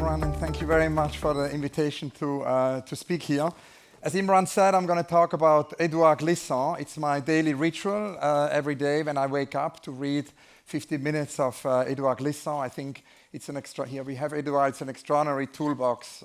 Imran, and thank you very much for the invitation to speak here. As Imran said, I'm going to talk about Edouard Glissant. It's my daily ritual every day when I wake up to read 50 minutes of Edouard Glissant. I think it's an extra. Here we have Edouard. It's an extraordinary toolbox,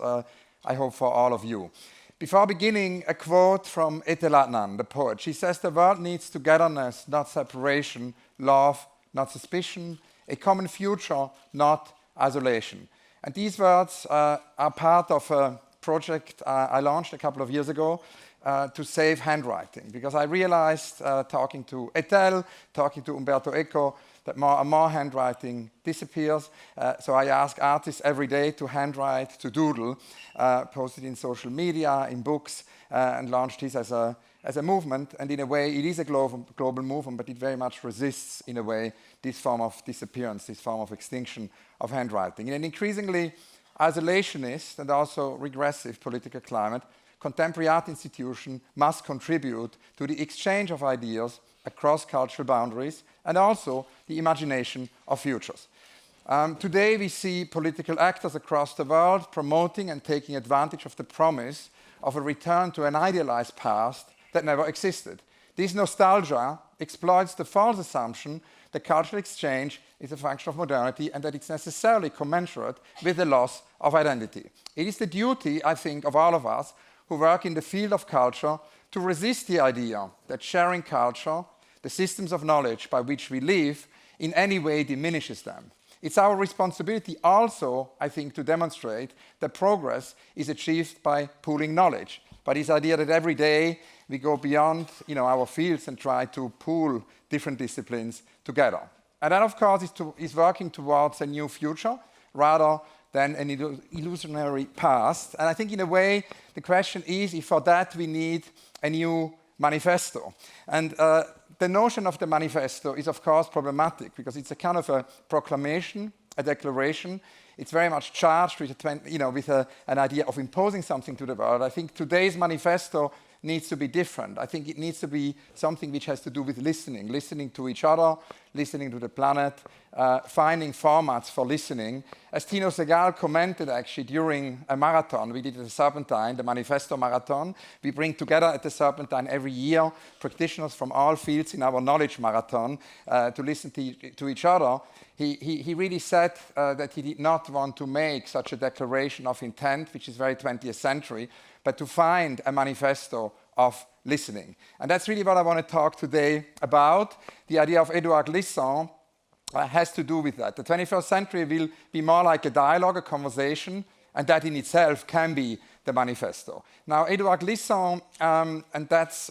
I hope, for all of you. Before beginning, a quote from Etel Adnan, the poet. She says, "The world needs togetherness, not separation, love, not suspicion, a common future, not isolation." And these words are part of a project I launched a couple of years ago to save handwriting, because I realized, talking to Etel, talking to Umberto Eco, that more and more handwriting disappears. So I ask artists every day to handwrite, to doodle, post it in social media, in books, and launch this as a movement. And in a way, it is a global movement, but it very much resists, in a way, this form of disappearance, this form of extinction of handwriting. In an increasingly isolationist and also regressive political climate, contemporary art institutions must contribute to the exchange of ideas across cultural boundaries and also the imagination of futures. Today we see political actors across the world promoting and taking advantage of the promise of a return to an idealized past that never existed. This nostalgia exploits the false assumption that cultural exchange is a function of modernity and that it's necessarily commensurate with the loss of identity. It is the duty, I think, of all of us who work in the field of culture to resist the idea that sharing culture, the systems of knowledge by which we live, in any way diminishes them. It's our responsibility also, I think, to demonstrate that progress is achieved by pooling knowledge, by this idea that every day we go beyond our fields and try to pool different disciplines together. And that, of course, is working towards a new future rather than an illusionary past. And I think, in a way, the question is if for that we need a new manifesto. And the notion of the manifesto is, of course, problematic because it's a kind of a proclamation, a declaration. It's very much charged with, an idea of imposing something to the world. I think today's manifesto needs to be different. I think it needs to be something which has to do with listening to each other, listening to the planet, finding formats for listening. As Tino Segal commented, actually, during a marathon, we did at the Serpentine, the Manifesto Marathon. We bring together at the Serpentine every year practitioners from all fields in our knowledge marathon to listen to each other. He really said that he did not want to make such a declaration of intent, which is very 20th century, but to find a manifesto of listening. And that's really what I want to talk today about. The idea of Edouard Glissant has to do with that. The 21st century will be more like a dialogue, a conversation, and that in itself can be the manifesto. Now, Edouard Glissant, and that's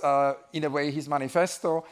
in a way his manifesto,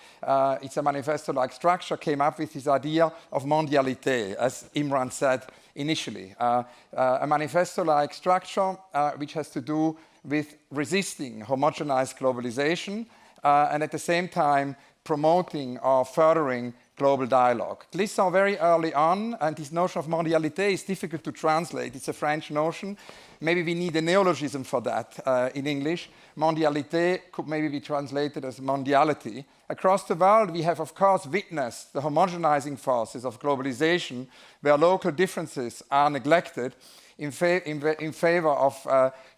it's a manifesto-like structure, came up with this idea of mondialité, as Imran said initially. A manifesto-like structure which has to do with resisting homogenized globalization and at the same time promoting or furthering global dialogue. Glissant very early on, and this notion of mondialité is difficult to translate. It's a French notion. Maybe we need a neologism for that in English. Mondialité could maybe be translated as mondiality. Across the world, we have, of course, witnessed the homogenizing forces of globalization, where local differences are neglected in favor of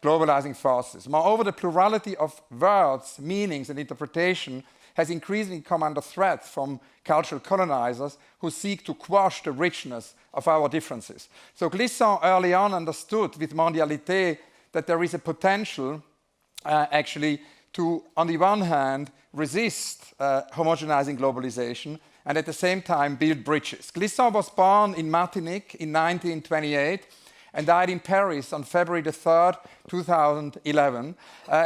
globalizing forces. Moreover, the plurality of words, meanings, and interpretation has increasingly come under threat from cultural colonizers who seek to quash the richness of our differences. So Glissant early on understood with mondialité that there is a potential actually to, on the one hand, resist homogenizing globalization and at the same time build bridges. Glissant was born in Martinique in 1928 and died in Paris on February the 3rd, 2011.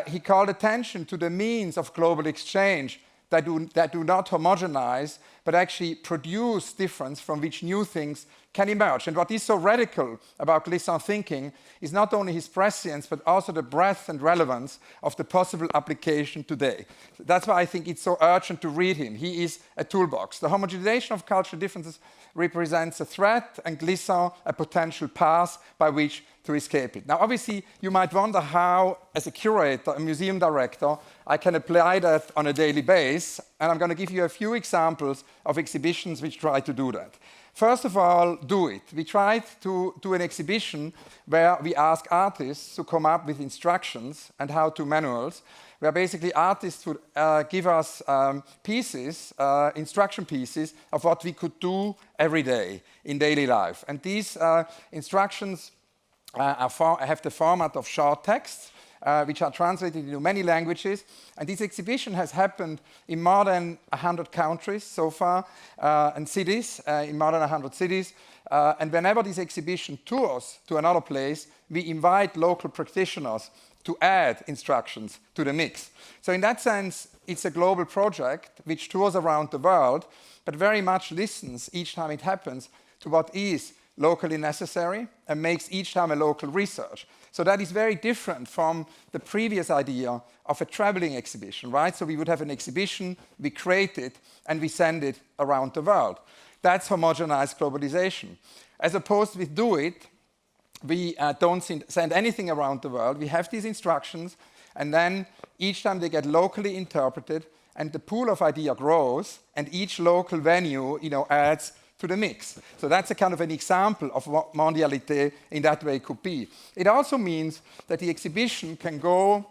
He called attention to the means of global exchange that do not homogenize, but actually produce difference from which new things can emerge. And what is so radical about Glissant thinking is not only his prescience, but also the breadth and relevance of the possible application today. That's why I think it's so urgent to read him. He is a toolbox. The homogenization of cultural differences represents a threat, and Glissant a potential path by which to escape it. Now, obviously, you might wonder how, as a curator, a museum director, I can apply that on a daily basis, and I'm going to give you a few examples of exhibitions which try to do that. First of all, do it. We tried to do an exhibition where we ask artists to come up with instructions and how-to manuals, where basically artists would give us pieces, instruction pieces of what we could do every day in daily life. And these instructions have the format of short texts, which are translated into many languages. And this exhibition has happened in more than 100 countries so far, and cities, in more than 100 cities. And whenever this exhibition tours to another place, we invite local practitioners to add instructions to the mix. So in that sense, it's a global project which tours around the world, but very much listens each time it happens to what is locally necessary and makes each time a local research. So that is very different from the previous idea of a traveling exhibition, right? So we would have an exhibition, we create it, and we send it around the world. That's homogenized globalization. As opposed with Do It, we don't send anything around the world. We have these instructions, and then each time they get locally interpreted, and the pool of idea grows, and each local venue, adds to the mix. So that's a kind of an example of what mondialité in that way could be. It also means that the exhibition can go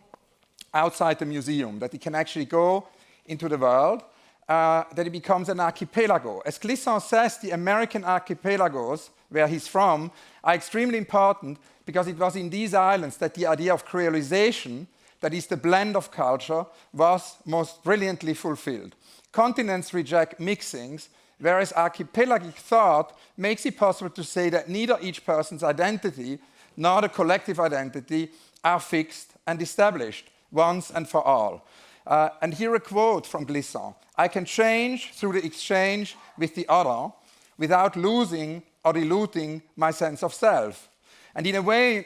outside the museum, that it can actually go into the world, that it becomes an archipelago. As Glissant says, the American archipelagos, where he's from, are extremely important because it was in these islands that the idea of creolization, that is the blend of culture, was most brilliantly fulfilled. Continents reject mixings, whereas archipelagic thought makes it possible to say that neither each person's identity nor the collective identity are fixed and established once and for all. And here a quote from Glissant: "I can change through the exchange with the other without losing or diluting my sense of self." And in a way,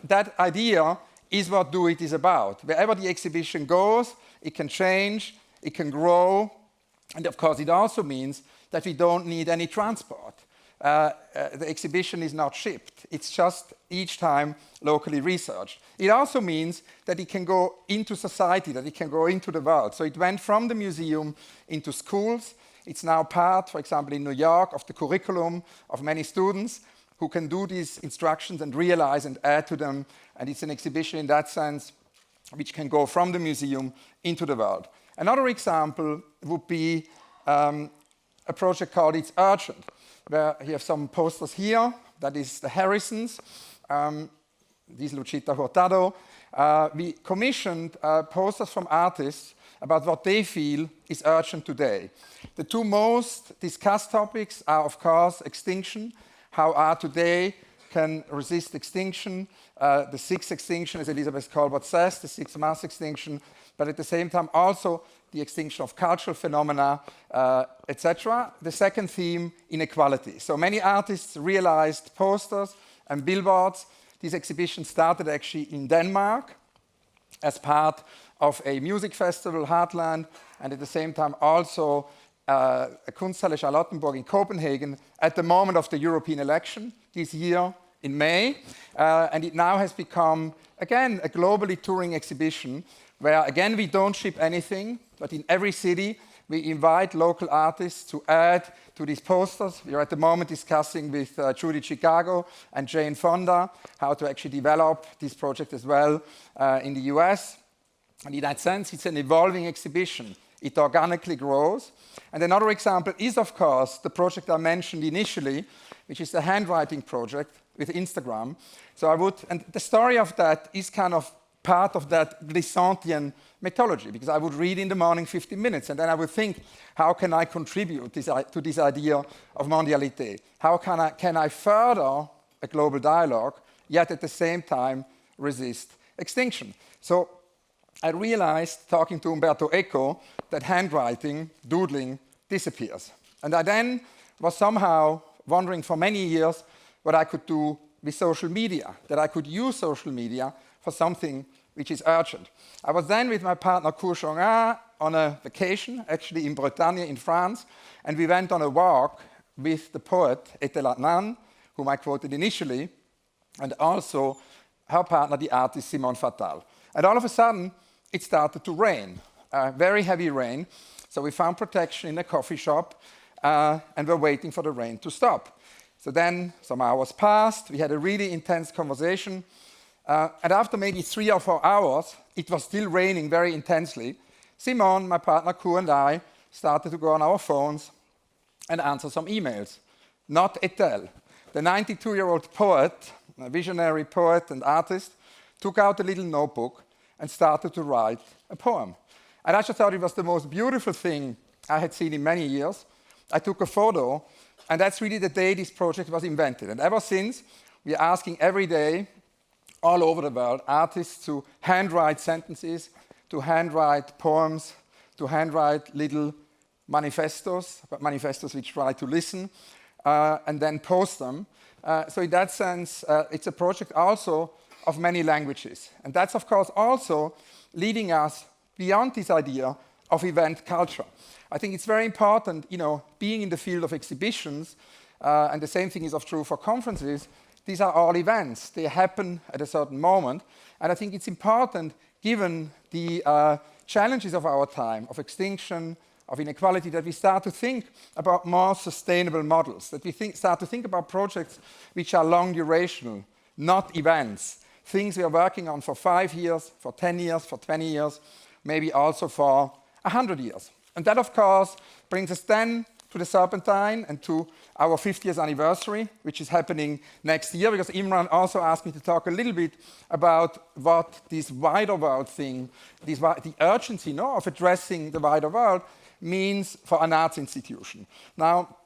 that idea is what Do It is about. Wherever the exhibition goes, it can change, it can grow, and of course it also means that we don't need any transport. The exhibition is not shipped. It's just each time locally researched. It also means that it can go into society, that it can go into the world. So it went from the museum into schools. It's now part, for example, in New York, of the curriculum of many students who can do these instructions and realize and add to them. And it's an exhibition in that sense which can go from the museum into the world. Another example would be a project called It's Urgent, where you have some posters here. That is the Harrisons. This is Luchita Hurtado. We commissioned posters from artists about what they feel is urgent today. The two most discussed topics are, of course, extinction, how art today can resist extinction, the sixth extinction, as Elizabeth Colbert says, the sixth mass extinction, but at the same time also the extinction of cultural phenomena, etc. The second theme, inequality. So many artists realized posters and billboards. This exhibition started actually in Denmark as part of a music festival, Heartland, and at the same time also a Kunsthalle Charlottenburg in Copenhagen at the moment of the European election this year in May. And it now has become, again, a globally touring exhibition where, again, we don't ship anything, but in every city we invite local artists to add to these posters. We are at the moment discussing with Judy Chicago and Jane Fonda how to actually develop this project as well in the US. And in that sense, it's an evolving exhibition. It organically grows. And another example is, of course, the project I mentioned initially, which is the handwriting project with Instagram. And the story of that is kind of part of that Glissantian mythology, because I would read in the morning 15 minutes, and then I would think, how can I contribute to this idea of mondialité? How can I further a global dialogue, yet at the same time resist extinction? So I realized, talking to Umberto Eco, that handwriting, doodling, disappears. And I then was somehow wondering for many years what I could do with social media, that I could use social media for something which is urgent. I was then with my partner Cour Chongin on a vacation, actually in Bretagne in France, and we went on a walk with the poet Etel Adnan, whom I quoted initially, and also her partner, the artist Simone Fattal. And all of a sudden, it started to rain, very heavy rain. So we found protection in a coffee shop, and were waiting for the rain to stop. So then some hours passed, we had a really intense conversation, and after maybe 3 or 4 hours, it was still raining very intensely. Simon, my partner Ku, and I started to go on our phones and answer some emails. Not Etel, the 92-year-old poet, a visionary poet and artist, took out a little notebook and started to write a poem. And I just thought it was the most beautiful thing I had seen in many years. I took a photo, and that's really the day this project was invented. And ever since, we are asking every day, all over the world, artists to handwrite sentences, to handwrite poems, to handwrite little manifestos, but manifestos which try to listen, and then post them. So in that sense, it's a project also of many languages. And that's, of course, also leading us beyond this idea of event culture. I think it's very important, being in the field of exhibitions, and the same thing is true for conferences. These are all events. They happen at a certain moment. And I think it's important, given the challenges of our time, of extinction, of inequality, that we start to think about more sustainable models, that we start to think about projects which are long durational, not events, things we are working on for 5 years, for 10 years, for 20 years, maybe also for 100 years. And that, of course, brings us then to the Serpentine and to our 50th anniversary, which is happening next year, because Imran also asked me to talk a little bit about what this wider world thing, the urgency of addressing the wider world, means for an arts institution. Now,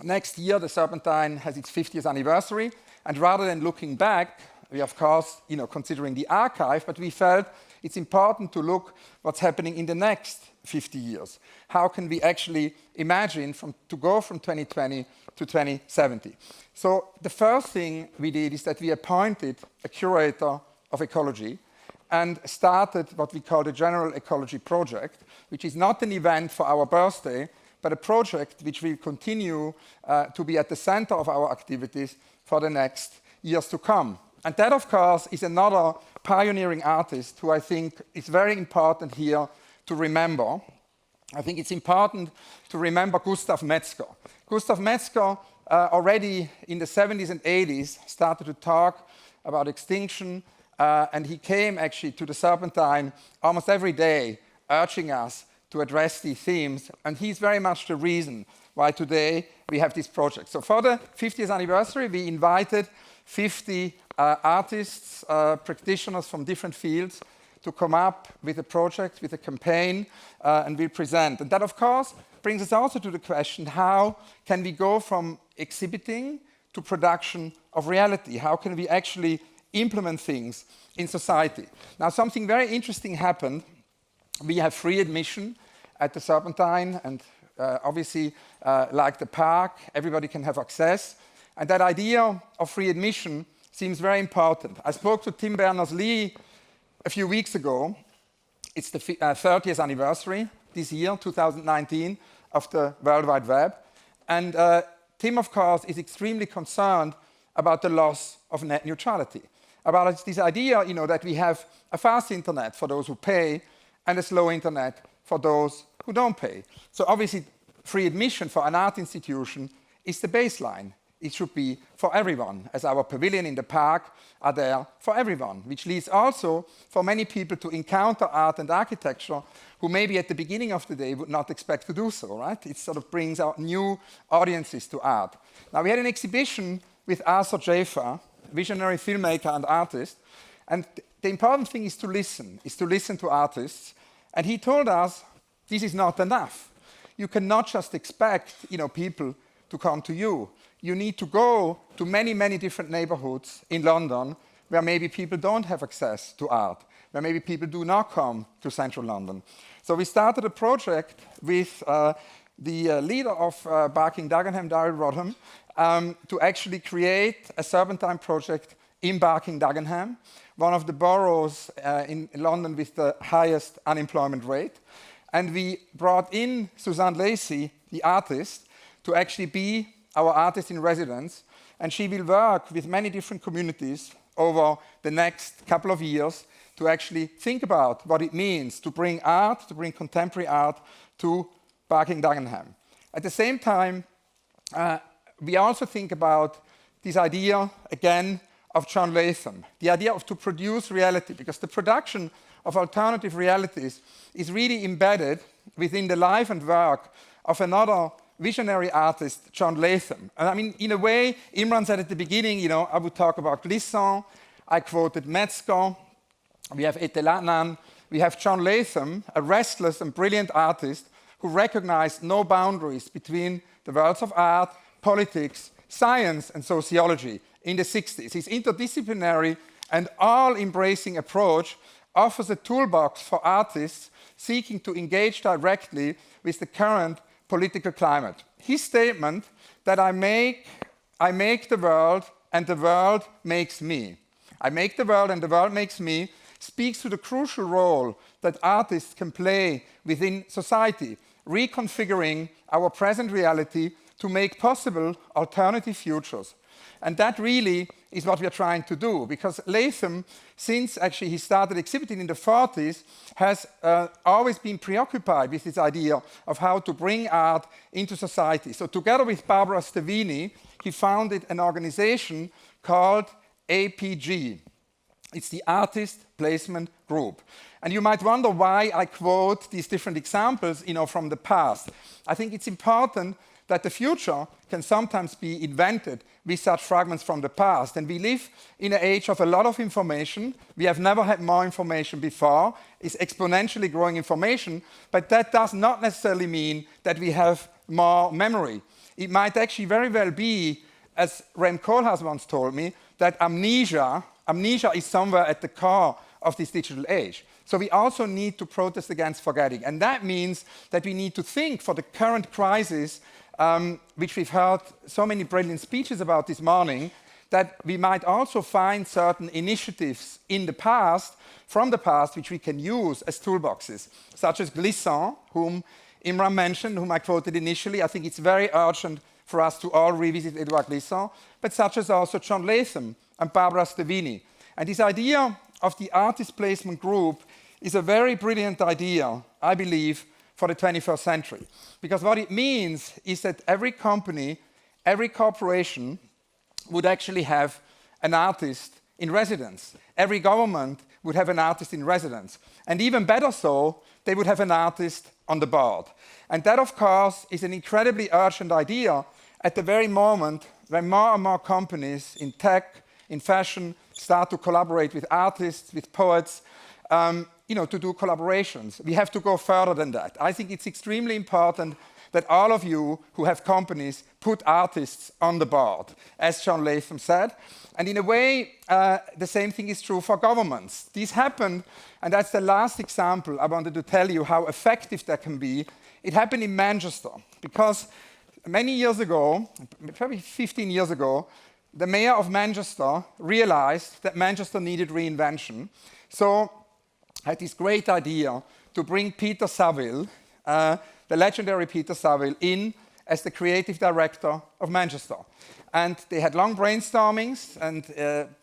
next year, the Serpentine has its 50th anniversary, and rather than looking back, we, of course, considering the archive, but we felt it's important to look what's happening in the next 50 years. How can we actually imagine to go from 2020 to 2070? So the first thing we did is that we appointed a curator of ecology and started what we call the General Ecology Project, which is not an event for our birthday, but a project which will continue to be at the center of our activities for the next years to come. And that, of course, is another pioneering artist who I think is very important here to remember. I think it's important to remember Gustav Metzger. Gustav Metzger, already in the 70s and 80s, started to talk about extinction, and he came actually to the Serpentine almost every day, urging us to address these themes, and he's very much the reason why today we have this project. So for the 50th anniversary, we invited 50 artists, practitioners from different fields to come up with a project, with a campaign, and we'll present. And that, of course, brings us also to the question, how can we go from exhibiting to production of reality? How can we actually implement things in society? Now, something very interesting happened. We have free admission at the Serpentine, and obviously, like the park, everybody can have access. And that idea of free admission seems very important. I spoke to Tim Berners-Lee a few weeks ago. It's the 30th anniversary this year, 2019, of the World Wide Web. And Tim, of course, is extremely concerned about the loss of net neutrality, about this idea, that we have a fast internet for those who pay and a slow internet for those who don't pay. So obviously, free admission for an art institution is the baseline. It should be for everyone, as our pavilion in the park are there for everyone, which leads also for many people to encounter art and architecture who maybe at the beginning of the day would not expect to do so, right? It sort of brings out new audiences to art. Now, we had an exhibition with Arthur Jafa, visionary filmmaker and artist, and the important thing is to listen to artists. And he told us, this is not enough. You cannot just expect, people to come to you. You need to go to many, many different neighborhoods in London where maybe people don't have access to art, where maybe people do not come to central London. So we started a project with the leader of Barking Dagenham, Daryl Rodham, to actually create a Serpentine project in Barking Dagenham, one of the boroughs in London with the highest unemployment rate. And we brought in Suzanne Lacey, the artist, to actually be our artist in residence, and she will work with many different communities over the next couple of years to actually think about what it means to bring art, to bring contemporary art to Barking Dagenham. At the same time, we also think about this idea, again, of John Latham, the idea of to produce reality, because the production of alternative realities is really embedded within the life and work of another visionary artist, John Latham. And I mean, in a way, Imran said at the beginning, you know, I would talk about Glissant, I quoted Metzger, we have Etelanan, we have John Latham, a restless and brilliant artist who recognized no boundaries between the worlds of art, politics, science, and sociology in the 60s. His interdisciplinary and all-embracing approach offers a toolbox for artists seeking to engage directly with the current political climate. His statement that I make the world and the world makes me. I make the world and the world makes me speaks to the crucial role that artists can play within society, reconfiguring our present reality to make possible alternative futures. And that really is what we are trying to do, because Latham, since actually he started exhibiting in the 40s, has always been preoccupied with this idea of how to bring art into society. So together with Barbara Stevini, he founded an organization called APG. It's the Artist Placement Group. And you might wonder why I quote these different examples, you know, from the past. I think it's important that the future can sometimes be invented with such fragments from the past. And we live in an age of a lot of information. We have never had more information before. It's exponentially growing information, but that does not necessarily mean that we have more memory. It might actually very well be, as Rem Koolhaas once told me, that amnesia is somewhere at the core of this digital age. So we also need to protest against forgetting. And that means that we need to think for the current crisis, which we've heard so many brilliant speeches about this morning, that we might also find certain initiatives in the past, from the past, which we can use as toolboxes, such as Glissant, whom Imran mentioned, whom I quoted initially. I think it's very urgent for us to all revisit Edouard Glissant, but such as also John Latham and Barbara Stevini. And this idea of the artist placement group is a very brilliant idea, I believe, for the 21st century. Because what it means is that every company, every corporation would actually have an artist in residence. Every government would have an artist in residence. And even better so, they would have an artist on the board. And that, of course, is an incredibly urgent idea at the very moment when more and more companies in tech, in fashion, start to collaborate with artists, with poets, to do collaborations. We have to go further than that. I think it's extremely important that all of you who have companies put artists on the board, as John Latham said. And in a way, the same thing is true for governments. This happened, and that's the last example I wanted to tell you how effective that can be. It happened in Manchester, because many years ago, probably 15 years ago, the mayor of Manchester realized that Manchester needed reinvention. So had this great idea to bring Peter Saville, the legendary Peter Saville, in as the creative director of Manchester. And they had long brainstormings, and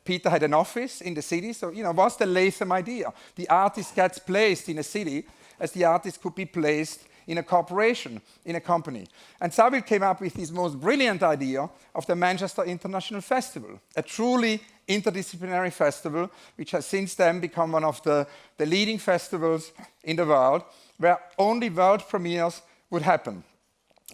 Peter had an office in the city. So, what's the Latham idea? The artist gets placed in a city as the artist could be placed in a corporation, in a company. And Saville came up with this most brilliant idea of the Manchester International Festival, a truly interdisciplinary festival, which has since then become one of the leading festivals in the world, where only world premieres would happen.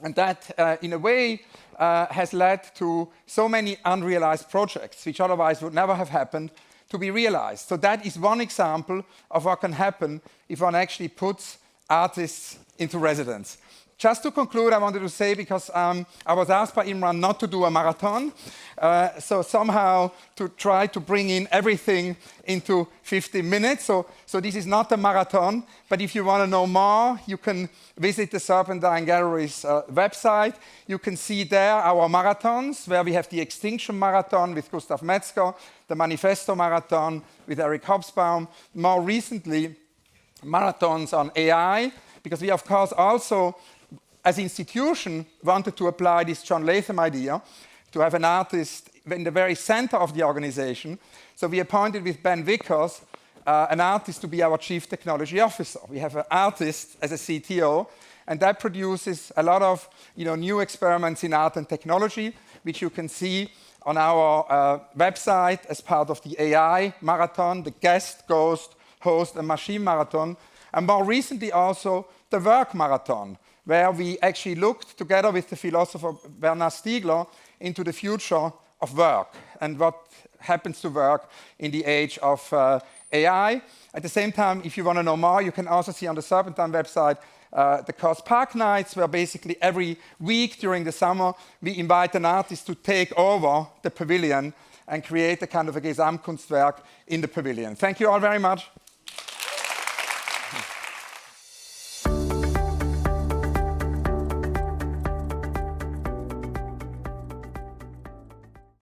And that, in a way, has led to so many unrealized projects, which otherwise would never have happened, to be realized. So that is one example of what can happen if one actually puts artists into residence. Just to conclude, I wanted to say, because I was asked by Imran not to do a marathon, so somehow to try to bring in everything into 15 minutes. So this is not a marathon, but if you want to know more, you can visit the Serpentine Gallery's website. You can see there our marathons, where we have the Extinction Marathon with Gustav Metzger, the Manifesto Marathon with Eric Hobsbawm, more recently, marathons on AI, because we, of course, also, as an institution, wanted to apply this John Latham idea to have an artist in the very center of the organization. So we appointed with Ben Vickers an artist to be our chief technology officer. We have an artist as a CTO, and that produces a lot of new experiments in art and technology, which you can see on our website as part of the AI marathon, the guest, ghost, host, and machine marathon, and more recently also the work marathon, where we actually looked together with the philosopher Bernard Stiegler into the future of work and what happens to work in the age of AI. At the same time, if you want to know more, you can also see on the Serpentine website the Cos Park Nights, where basically every week during the summer we invite an artist to take over the pavilion and create a kind of a Gesamtkunstwerk in the pavilion. Thank you all very much.